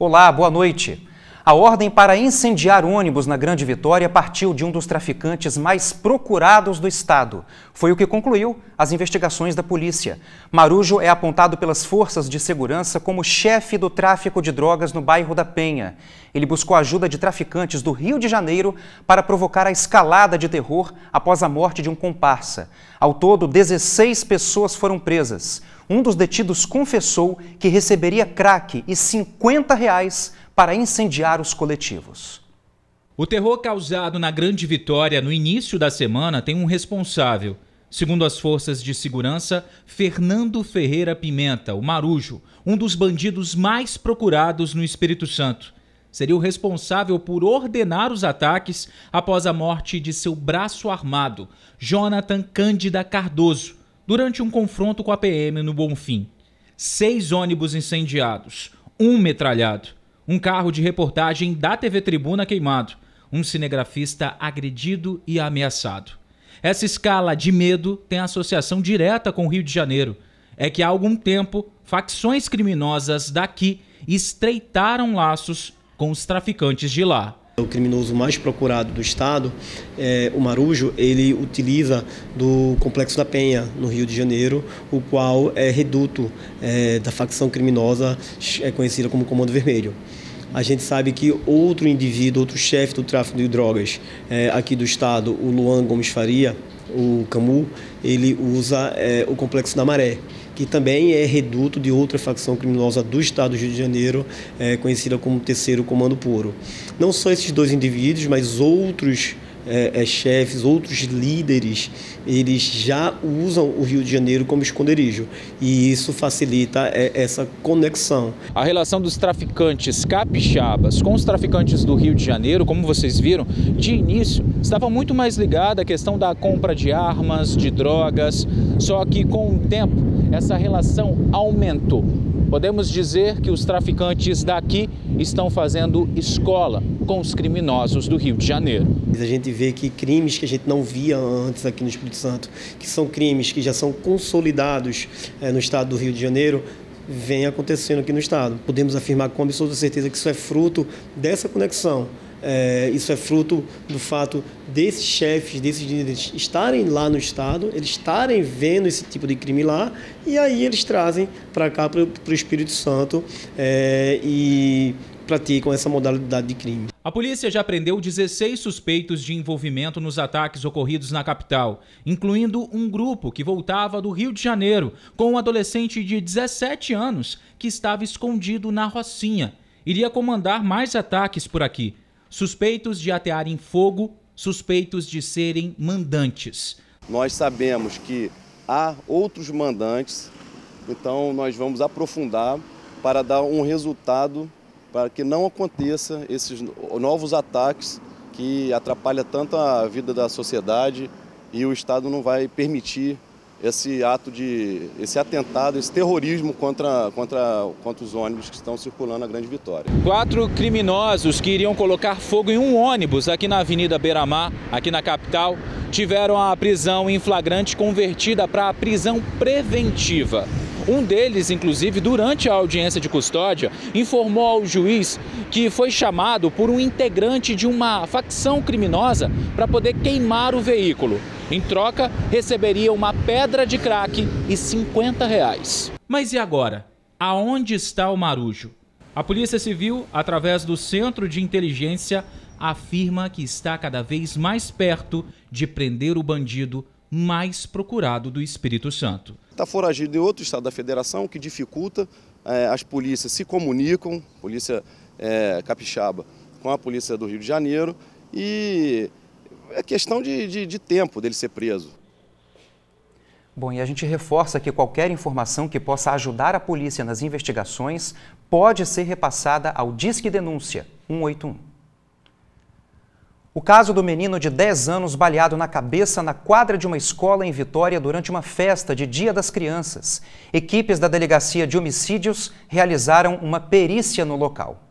Olá, boa noite. A ordem para incendiar ônibus na Grande Vitória partiu de um dos traficantes mais procurados do estado. Foi o que concluiu as investigações da polícia. Marujo é apontado pelas forças de segurança como chefe do tráfico de drogas no bairro da Penha. Ele buscou a ajuda de traficantes do Rio de Janeiro para provocar a escalada de terror após a morte de um comparsa. Ao todo, 16 pessoas foram presas. Um dos detidos confessou que receberia crack e R$50 para incendiar os coletivos. O terror causado na Grande Vitória no início da semana tem um responsável. Segundo as forças de segurança, Fernando Ferreira Pimenta, o Marujo, um dos bandidos mais procurados no Espírito Santo. Seria o responsável por ordenar os ataques após a morte de seu braço armado, Jonathan Cândida Cardoso, durante um confronto com a PM no Bonfim. 6 ônibus incendiados, 1 metralhado, um carro de reportagem da TV Tribuna queimado, um cinegrafista agredido e ameaçado. Essa escala de medo tem associação direta com o Rio de Janeiro. É que há algum tempo, facções criminosas daqui estreitaram laços com os traficantes de lá. O criminoso mais procurado do estado, o Marujo, ele utiliza do Complexo da Penha, no Rio de Janeiro, o qual é reduto da facção criminosa conhecida como Comando Vermelho. A gente sabe que outro indivíduo, outro chefe do tráfico de drogas aqui do estado, o Luan Gomes Faria, o Camu, ele usa o Complexo da Maré, que também é reduto de outra facção criminosa do estado do Rio de Janeiro, conhecida como Terceiro Comando Puro. Não só esses 2 indivíduos, mas outros chefes, outros líderes, eles já usam o Rio de Janeiro como esconderijo, e isso facilita essa conexão. A relação dos traficantes capixabas com os traficantes do Rio de Janeiro, como vocês viram, de início estava muito mais ligada à questão da compra de armas, de drogas, só que com o tempo essa relação aumentou. Podemos dizer que os traficantes daqui estão fazendo escola com os criminosos do Rio de Janeiro. A gente vê que crimes que a gente não via antes aqui no Espírito Santo, que são crimes que já são consolidados no estado do Rio de Janeiro, vem acontecendo aqui no estado. Podemos afirmar com absoluta certeza que isso é fruto dessa conexão. Isso é fruto do fato desses chefes, desses líderes estarem lá no estado, eles estarem vendo esse tipo de crime lá, e aí eles trazem para cá, para o Espírito Santo, e praticam essa modalidade de crime. A polícia já prendeu 16 suspeitos de envolvimento nos ataques ocorridos na capital, incluindo um grupo que voltava do Rio de Janeiro com um adolescente de 17 anos que estava escondido na Rocinha. Iria comandar mais ataques por aqui. Suspeitos de atearem fogo, suspeitos de serem mandantes. Nós sabemos que há outros mandantes, então nós vamos aprofundar para dar um resultado para que não aconteça esses novos ataques que atrapalham tanto a vida da sociedade, e o Estado não vai permitir esse atentado, esse terrorismo contra os ônibus que estão circulando na Grande Vitória. 4 criminosos que iriam colocar fogo em um ônibus aqui na Avenida Beira-Mar, aqui na capital, tiveram a prisão em flagrante convertida para a prisão preventiva. Um deles, inclusive, durante a audiência de custódia, informou ao juiz que foi chamado por um integrante de uma facção criminosa para poder queimar o veículo. Em troca, receberia uma pedra de crack e R$50. Mas e agora? Aonde está o Marujo? A Polícia Civil, através do Centro de Inteligência, afirma que está cada vez mais perto de prender o bandido mais procurado do Espírito Santo. Está foragido em outro estado da federação, o que dificulta. As polícias se comunicam, polícia capixaba com a polícia do Rio de Janeiro, e é questão de tempo dele ser preso. Bom, e a gente reforça que qualquer informação que possa ajudar a polícia nas investigações pode ser repassada ao Disque Denúncia 181. O caso do menino de 10 anos baleado na cabeça na quadra de uma escola em Vitória durante uma festa de Dia das Crianças. Equipes da Delegacia de Homicídios realizaram uma perícia no local.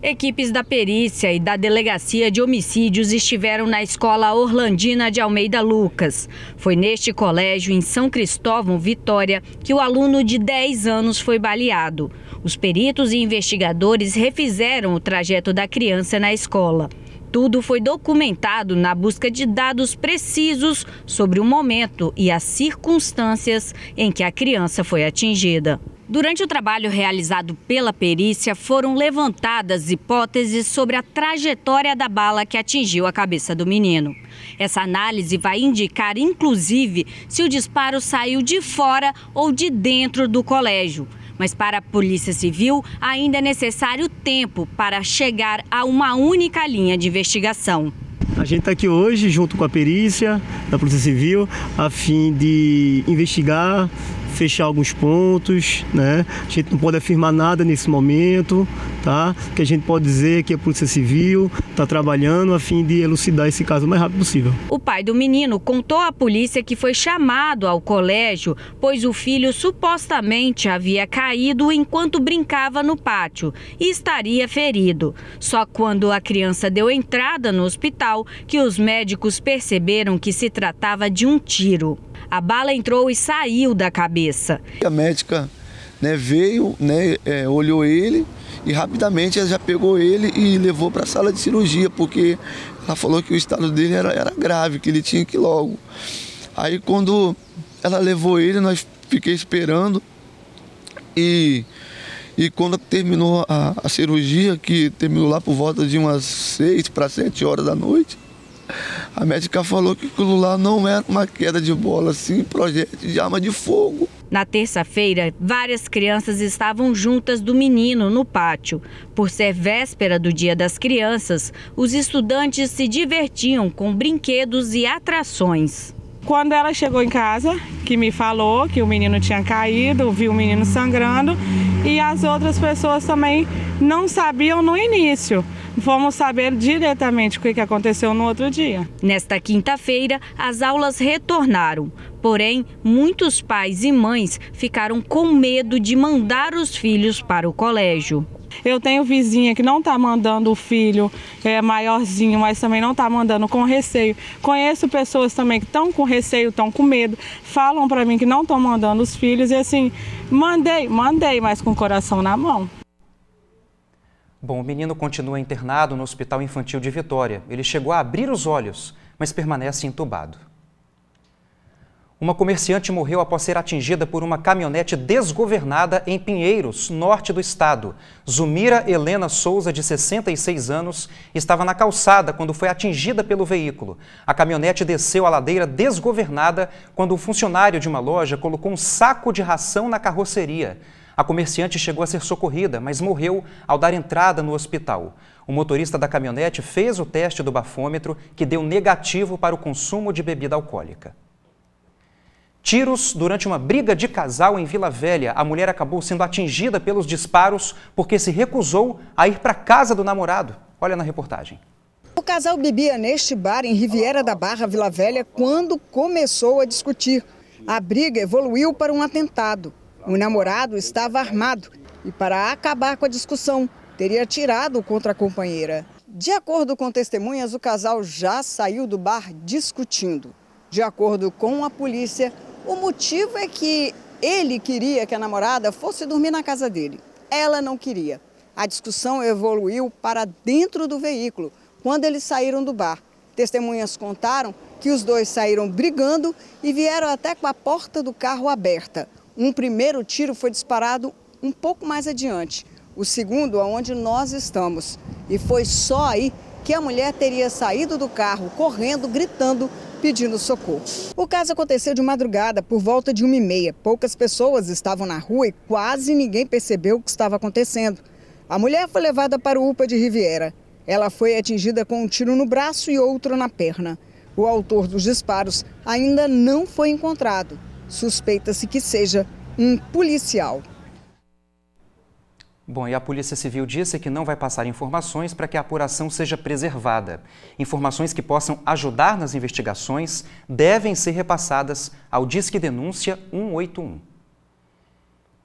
Equipes da perícia e da Delegacia de Homicídios estiveram na escola Orlandina de Almeida Lucas. Foi neste colégio, em São Cristóvão, Vitória, que o aluno de 10 anos foi baleado. Os peritos e investigadores refizeram o trajeto da criança na escola. Tudo foi documentado na busca de dados precisos sobre o momento e as circunstâncias em que a criança foi atingida. Durante o trabalho realizado pela perícia, foram levantadas hipóteses sobre a trajetória da bala que atingiu a cabeça do menino. Essa análise vai indicar, inclusive, se o disparo saiu de fora ou de dentro do colégio. Mas para a Polícia Civil, ainda é necessário tempo para chegar a uma única linha de investigação. A gente está aqui hoje, junto com a perícia da Polícia Civil, a fim de investigar, fechar alguns pontos, né? A gente não pode afirmar nada nesse momento, tá? O que a gente pode dizer é que a Polícia Civil está trabalhando a fim de elucidar esse caso o mais rápido possível. O pai do menino contou à polícia que foi chamado ao colégio, pois o filho supostamente havia caído enquanto brincava no pátio e estaria ferido. Só quando a criança deu entrada no hospital que os médicos perceberam que se tratava de um tiro. A bala entrou e saiu da cabeça. A médica, veio, olhou ele e rapidamente ela já pegou ele e levou para a sala de cirurgia, porque ela falou que o estado dele era grave, que ele tinha que ir logo. Aí quando ela levou ele, nós fiquei esperando e quando terminou a cirurgia, que terminou lá por volta de umas 6 para 7 horas da noite, a médica falou que aquilo lá não era uma queda de bola, assim, projétil de arma de fogo. Na terça-feira, várias crianças estavam juntas do menino no pátio. Por ser véspera do Dia das Crianças, os estudantes se divertiam com brinquedos e atrações. Quando ela chegou em casa, que me falou que o menino tinha caído, viu o menino sangrando, e as outras pessoas também não sabiam no início. Vamos saber diretamente o que aconteceu no outro dia. Nesta quinta-feira, as aulas retornaram. Porém, muitos pais e mães ficaram com medo de mandar os filhos para o colégio. Eu tenho vizinha que não está mandando o filho maiorzinho, mas também não está mandando com receio. Conheço pessoas também que estão com receio, estão com medo, falam para mim que não estão mandando os filhos e assim, mandei, mas com o coração na mão. Bom, o menino continua internado no Hospital Infantil de Vitória. Ele chegou a abrir os olhos, mas permanece entubado. Uma comerciante morreu após ser atingida por uma caminhonete desgovernada em Pinheiros, norte do estado. Zumira Helena Souza, de 66 anos, estava na calçada quando foi atingida pelo veículo. A caminhonete desceu a ladeira desgovernada quando um funcionário de uma loja colocou um saco de ração na carroceria. A comerciante chegou a ser socorrida, mas morreu ao dar entrada no hospital. O motorista da caminhonete fez o teste do bafômetro, que deu negativo para o consumo de bebida alcoólica. Tiros durante uma briga de casal em Vila Velha. A mulher acabou sendo atingida pelos disparos porque se recusou a ir para a casa do namorado. Olha na reportagem. O casal bebia neste bar em Riviera da Barra, Vila Velha, quando começou a discutir. A briga evoluiu para um atentado. O namorado estava armado e, para acabar com a discussão, teria atirado contra a companheira. De acordo com testemunhas, o casal já saiu do bar discutindo. De acordo com a polícia, o motivo é que ele queria que a namorada fosse dormir na casa dele. Ela não queria. A discussão evoluiu para dentro do veículo, quando eles saíram do bar. Testemunhas contaram que os dois saíram brigando e vieram até com a porta do carro aberta. Um primeiro tiro foi disparado um pouco mais adiante, o segundo aonde nós estamos. E foi só aí que a mulher teria saído do carro, correndo, gritando, pedindo socorro. O caso aconteceu de madrugada, por volta de 1h30. Poucas pessoas estavam na rua e quase ninguém percebeu o que estava acontecendo. A mulher foi levada para o UPA de Riviera. Ela foi atingida com um tiro no braço e outro na perna. O autor dos disparos ainda não foi encontrado. Suspeita-se que seja um policial. Bom, e a Polícia Civil disse que não vai passar informações para que a apuração seja preservada. Informações que possam ajudar nas investigações devem ser repassadas ao Disque Denúncia 181.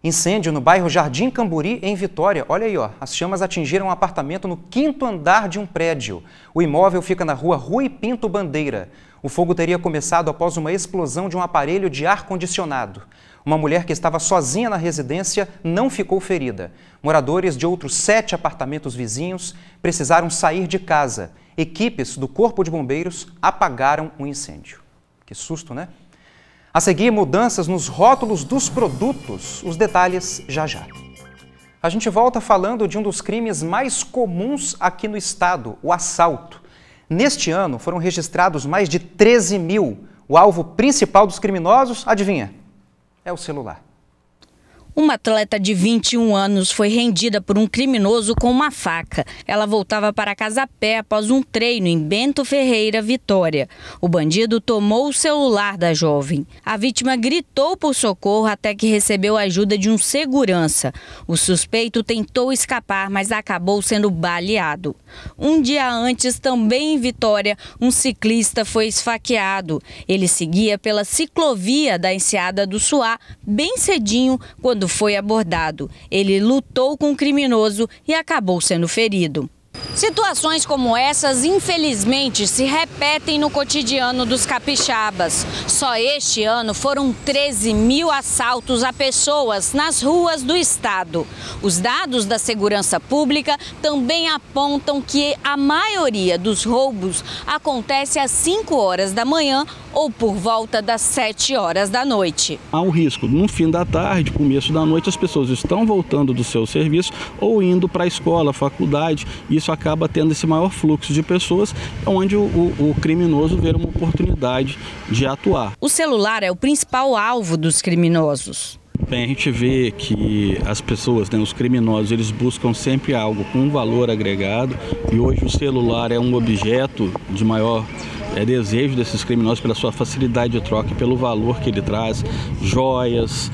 Incêndio no bairro Jardim Camburi, em Vitória. Olha aí, ó, as chamas atingiram um apartamento no 5º andar de um prédio. O imóvel fica na rua Rui Pinto Bandeira. O fogo teria começado após uma explosão de um aparelho de ar-condicionado. Uma mulher que estava sozinha na residência não ficou ferida. Moradores de outros 7 apartamentos vizinhos precisaram sair de casa. Equipes do Corpo de Bombeiros apagaram o incêndio. Que susto, né? A seguir, mudanças nos rótulos dos produtos. Os detalhes já já. A gente volta falando de um dos crimes mais comuns aqui no estado, o assalto. Neste ano, foram registrados mais de 13 mil. O alvo principal dos criminosos, adivinha? É o celular. Uma atleta de 21 anos foi rendida por um criminoso com uma faca. Ela voltava para casa a pé após um treino em Bento Ferreira, Vitória. O bandido tomou o celular da jovem. A vítima gritou por socorro até que recebeu a ajuda de um segurança. O suspeito tentou escapar, mas acabou sendo baleado. Um dia antes, também em Vitória, um ciclista foi esfaqueado. Ele seguia pela ciclovia da Enseada do Suá bem cedinho quando foi abordado. Ele lutou com o criminoso e acabou sendo ferido. Situações como essas, infelizmente, se repetem no cotidiano dos capixabas. Só este ano foram 13 mil assaltos a pessoas nas ruas do estado. Os dados da segurança pública também apontam que a maioria dos roubos acontece às 5 horas da manhã ou por volta das 7 horas da noite. Há um risco, no fim da tarde, começo da noite, as pessoas estão voltando do seu serviço ou indo para a escola, faculdade, e isso acaba tendo esse maior fluxo de pessoas, onde o criminoso vê uma oportunidade de atuar. O celular é o principal alvo dos criminosos. Bem, a gente vê que as pessoas, os criminosos, eles buscam sempre algo com um valor agregado, e hoje o celular é um objeto de maior desejo desses criminosos pela sua facilidade de troca e pelo valor que ele traz, joias,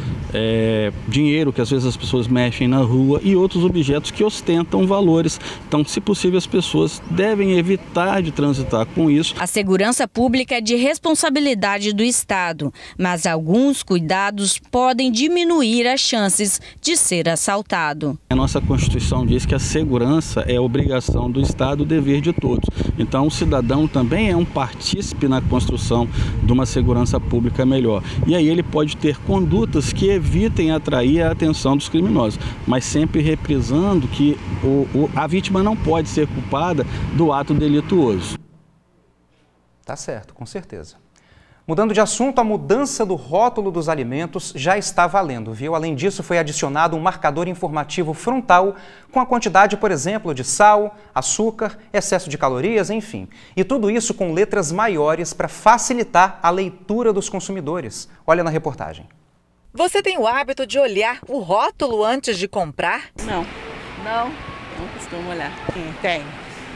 dinheiro que às vezes as pessoas mexem na rua e outros objetos que ostentam valores. Então, se possível, as pessoas devem evitar de transitar com isso. A segurança pública é de responsabilidade do Estado, mas alguns cuidados podem diminuir as chances de ser assaltado. A nossa Constituição diz que a segurança é obrigação do Estado, dever de todos. Então, o cidadão também é um partícipe na construção de uma segurança pública melhor. E aí ele pode ter condutas que evitem atrair a atenção dos criminosos, mas sempre reprisando que a vítima não pode ser culpada do ato delituoso. Tá certo, com certeza. Mudando de assunto, a mudança do rótulo dos alimentos já está valendo, viu? Além disso, foi adicionado um marcador informativo frontal com a quantidade, por exemplo, de sal, açúcar, excesso de calorias, enfim. E tudo isso com letras maiores para facilitar a leitura dos consumidores. Olha na reportagem. Você tem o hábito de olhar o rótulo antes de comprar? Não costumo olhar. Tem.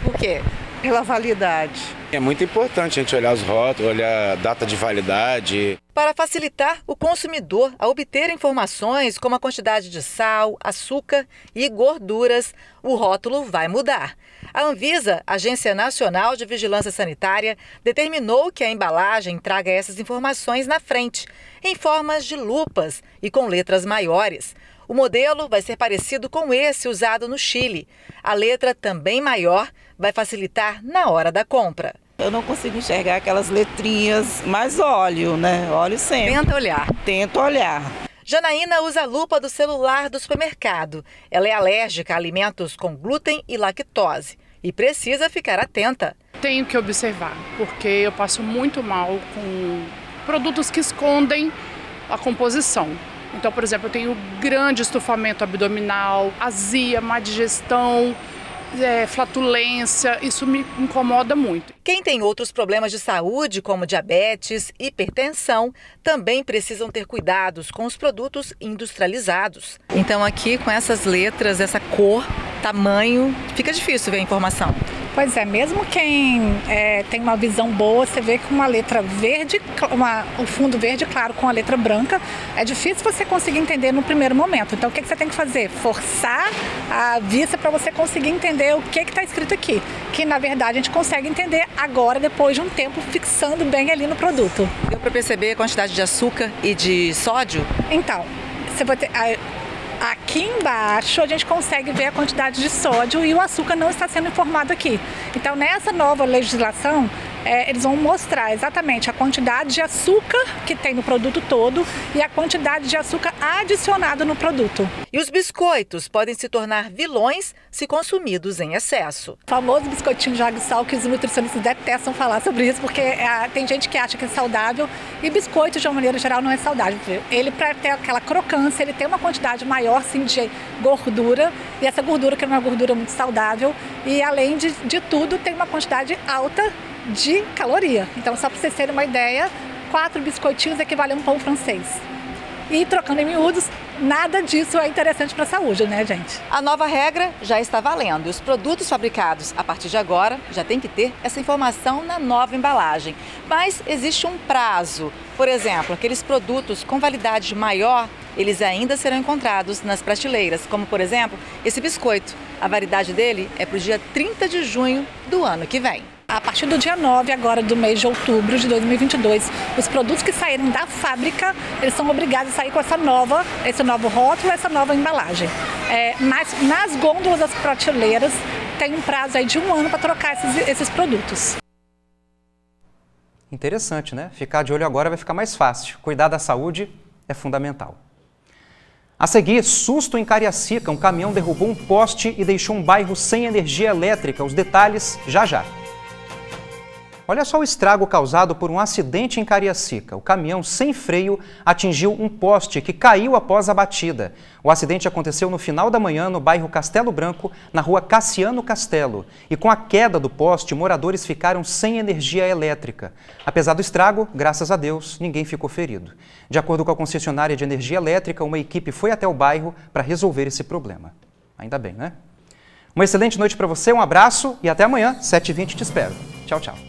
Por quê? Pela validade. É muito importante a gente olhar os rótulos, olhar a data de validade. Para facilitar o consumidor a obter informações como a quantidade de sal, açúcar e gorduras, o rótulo vai mudar. A Anvisa, Agência Nacional de Vigilância Sanitária, determinou que a embalagem traga essas informações na frente, em formas de lupas e com letras maiores. O modelo vai ser parecido com esse usado no Chile. A letra também maior vai facilitar na hora da compra. Eu não consigo enxergar aquelas letrinhas, mas olho, né? Olho sempre. Tenta olhar. Tento olhar. Janaína usa a lupa do celular do supermercado. Ela é alérgica a alimentos com glúten e lactose e precisa ficar atenta. Tenho que observar, porque eu passo muito mal com produtos que escondem a composição. Então, por exemplo, eu tenho grande estufamento abdominal, azia, má digestão, flatulência, isso me incomoda muito. Quem tem outros problemas de saúde, como diabetes, hipertensão, também precisam ter cuidados com os produtos industrializados. Então aqui com essas letras, essa cor, tamanho, fica difícil ver a informação. Pois é, mesmo quem tem uma visão boa, você vê que uma letra verde, o fundo verde claro com a letra branca, é difícil você conseguir entender no primeiro momento. Então o que você tem que fazer? Forçar a vista para você conseguir entender o que está escrito aqui. Que na verdade a gente consegue entender agora, depois de um tempo, fixando bem ali no produto. Deu para perceber a quantidade de açúcar e de sódio? Então, você vai ter... Aqui embaixo a gente consegue ver a quantidade de sódio e o açúcar não está sendo informado aqui. Então, nessa nova legislação, eles vão mostrar exatamente a quantidade de açúcar que tem no produto todo e a quantidade de açúcar adicionado no produto. E os biscoitos podem se tornar vilões se consumidos em excesso. O famoso biscoitinho de água e sal, que os nutricionistas detestam falar sobre isso, porque tem gente que acha que é saudável e biscoito, de uma maneira geral, não é saudável. Ele, para ter aquela crocância, ele tem uma quantidade maior sim, de gordura, e essa gordura que não é uma gordura muito saudável, e além de tudo, tem uma quantidade alta de caloria. Então, só para vocês terem uma ideia, 4 biscoitinhos equivalem a um pão francês. E trocando em miúdos, nada disso é interessante para a saúde, né, gente? A nova regra já está valendo e os produtos fabricados a partir de agora já tem que ter essa informação na nova embalagem. Mas existe um prazo. Por exemplo, aqueles produtos com validade maior, eles ainda serão encontrados nas prateleiras, como, por exemplo, esse biscoito. A validade dele é para o dia 30 de junho do ano que vem. A partir do dia 9 agora do mês de outubro de 2022, os produtos que saírem da fábrica, eles são obrigados a sair com esse novo rótulo, essa nova embalagem. Mas nas gôndolas das prateleiras tem um prazo aí de 1 ano para trocar esses produtos. Interessante, né? Ficar de olho agora vai ficar mais fácil. Cuidar da saúde é fundamental. A seguir, susto em Cariacica. Um caminhão derrubou um poste e deixou um bairro sem energia elétrica. Os detalhes já já. Olha só o estrago causado por um acidente em Cariacica. O caminhão sem freio atingiu um poste que caiu após a batida. O acidente aconteceu no final da manhã no bairro Castelo Branco, na rua Cassiano Castelo. E com a queda do poste, moradores ficaram sem energia elétrica. Apesar do estrago, graças a Deus, ninguém ficou ferido. De acordo com a concessionária de energia elétrica, uma equipe foi até o bairro para resolver esse problema. Ainda bem, né? Uma excelente noite para você, um abraço e até amanhã, 7h20 te espero. Tchau, tchau.